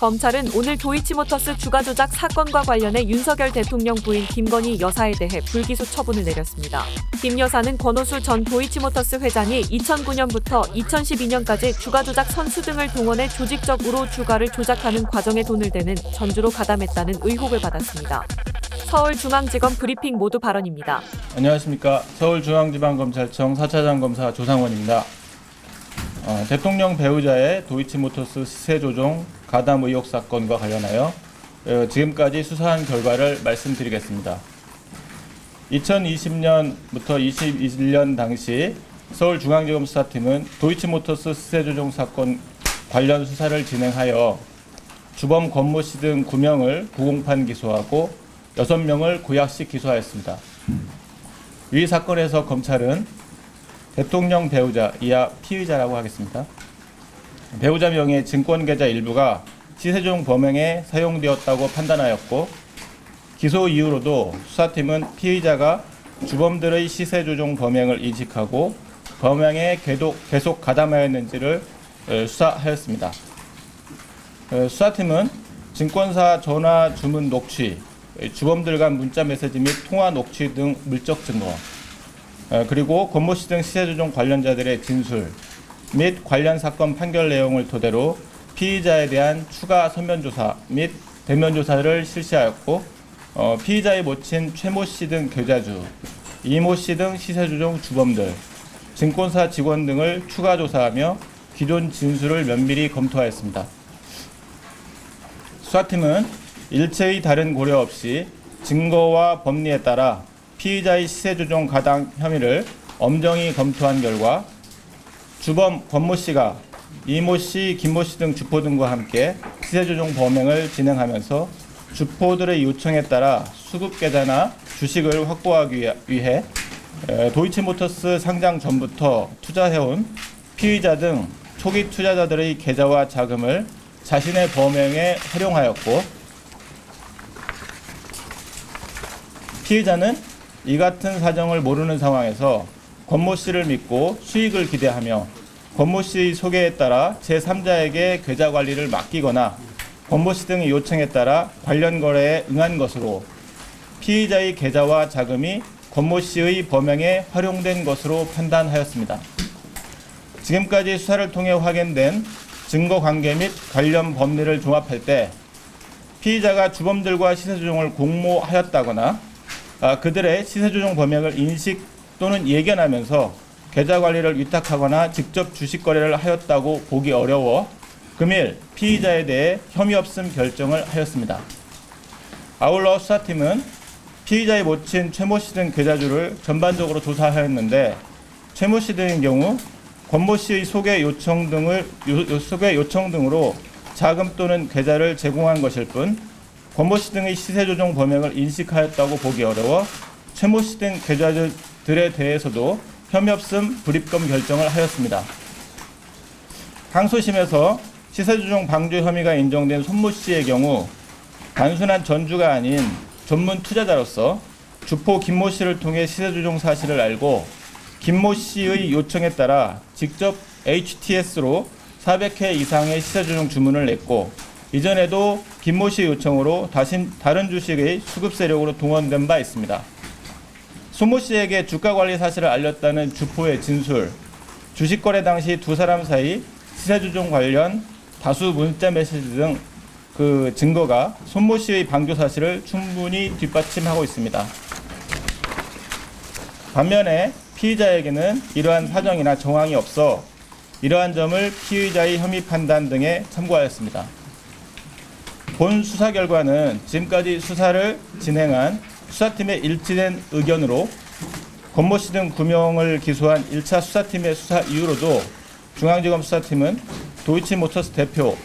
검찰은 오늘 도이치모터스 주가 조작 사건과 관련해 윤석열 대통령 부인 김건희 여사에 대해 불기소 처분을 내렸습니다. 김 여사는 권오수 전 도이치모터스 회장이 2009년부터 2012년까지 주가 조작 선수 등을 동원해 조직적으로 주가를 조작하는 과정에 돈을 대는 전주로 가담했다는 의혹을 받았습니다. 서울중앙지검 브리핑 모두 발언입니다. 안녕하십니까. 서울중앙지방검찰청 4차장 검사 조상원입니다. 대통령 배우자의 도이치모터스 시세 조종 가담 의혹 사건과 관련하여 지금까지 수사한 결과를 말씀드리겠습니다. 2020년부터 2021년 당시 서울중앙지검 수사팀은 도이치모터스 시세 조종 사건 관련 수사를 진행하여 주범 권모 씨 등 9명을 구공판 기소하고 6명을 구약식 기소하였습니다. 이 사건에서 검찰은 대통령 배우자, 이하 피의자라고 하겠습니다. 배우자 명의 증권계좌 일부가 시세조종 범행에 사용되었다고 판단하였고, 기소 이후로도 수사팀은 피의자가 주범들의 시세조종 범행을 인식하고 범행에 계속 가담하였는지를 수사하였습니다. 수사팀은 증권사 전화 주문 녹취, 주범들 간 문자 메시지 및 통화 녹취 등 물적 증거, 그리고 권모 씨 등 시세조종 관련자들의 진술 및 관련 사건 판결 내용을 토대로 피의자에 대한 추가 서면조사 및 대면조사를 실시하였고, 피의자의 모친 최모 씨 등 계좌주, 이모 씨 등 시세조종 주범들, 증권사 직원 등을 추가 조사하며 기존 진술을 면밀히 검토하였습니다. 수사팀은 일체의 다른 고려 없이 증거와 법리에 따라 피의자의 시세조종 가담 혐의를 엄정히 검토한 결과 주범 권모 씨가 이모 씨, 김모 씨 등 주포 등과 함께 시세조종 범행을 진행하면서 주포들의 요청에 따라 수급 계좌나 주식을 확보하기 위해 도이치모터스 상장 전부터 투자해온 피의자 등 초기 투자자들의 계좌와 자금을 자신의 범행에 활용하였고, 피의자는 이 같은 사정을 모르는 상황에서 권모 씨를 믿고 수익을 기대하며 권모 씨의 소개에 따라 제3자에게 계좌 관리를 맡기거나 권모 씨 등의 요청에 따라 관련 거래에 응한 것으로 피의자의 계좌와 자금이 권모 씨의 범행에 활용된 것으로 판단하였습니다. 지금까지 수사를 통해 확인된 증거 관계 및 관련 법리를 종합할 때 피의자가 주범들과 시세조종을 공모하였다거나 그들의 시세조종 범행을 인식 또는 예견하면서 계좌 관리를 위탁하거나 직접 주식 거래를 하였다고 보기 어려워 금일 피의자에 대해 혐의 없음 결정을 하였습니다. 아울러 수사팀은 피의자의 모친 최모 씨 등 계좌주를 전반적으로 조사하였는데, 최모 씨 등의 경우 권모 씨의 소개 요청 등으로 자금 또는 계좌를 제공한 것일 뿐 권모 씨 등의 시세조종 범행을 인식하였다고 보기 어려워 최모 씨 등 계좌주들에 대해서도 혐의 없음 불입금 결정을 하였습니다. 항소심에서 시세조종 방조 혐의가 인정된 손모 씨의 경우 단순한 전주가 아닌 전문 투자자로서 주포 김모 씨를 통해 시세조종 사실을 알고 김모 씨의 요청에 따라 직접 HTS로 400회 이상의 시세조종 주문을 냈고, 이전에도 김모 씨의 요청으로 다른 주식의 수급 세력으로 동원된 바 있습니다. 손모 씨에게 주가 관리 사실을 알렸다는 주포의 진술, 주식 거래 당시 두 사람 사이 시세조종 관련 다수 문자 메시지 등 그 증거가 손모 씨의 방조 사실을 충분히 뒷받침하고 있습니다. 반면에 피의자에게는 이러한 사정이나 정황이 없어 이러한 점을 피의자의 혐의 판단 등에 참고하였습니다. 본 수사 결과는 지금까지 수사를 진행한 수사팀의 일치된 의견으로 권모 씨 등 9명을 기소한 1차 수사팀의 수사 이후로도 중앙지검 수사팀은 도이치모터스 대표,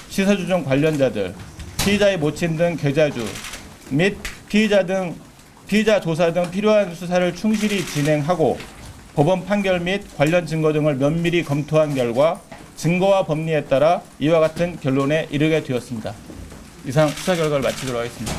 시세조종 관련자들, 피의자의 모친 등 계좌주 및 피의자 조사 등 필요한 수사를 충실히 진행하고 법원 판결 및 관련 증거 등을 면밀히 검토한 결과 증거와 법리에 따라 이와 같은 결론에 이르게 되었습니다. 이상 수사 결과를 마치도록 하겠습니다.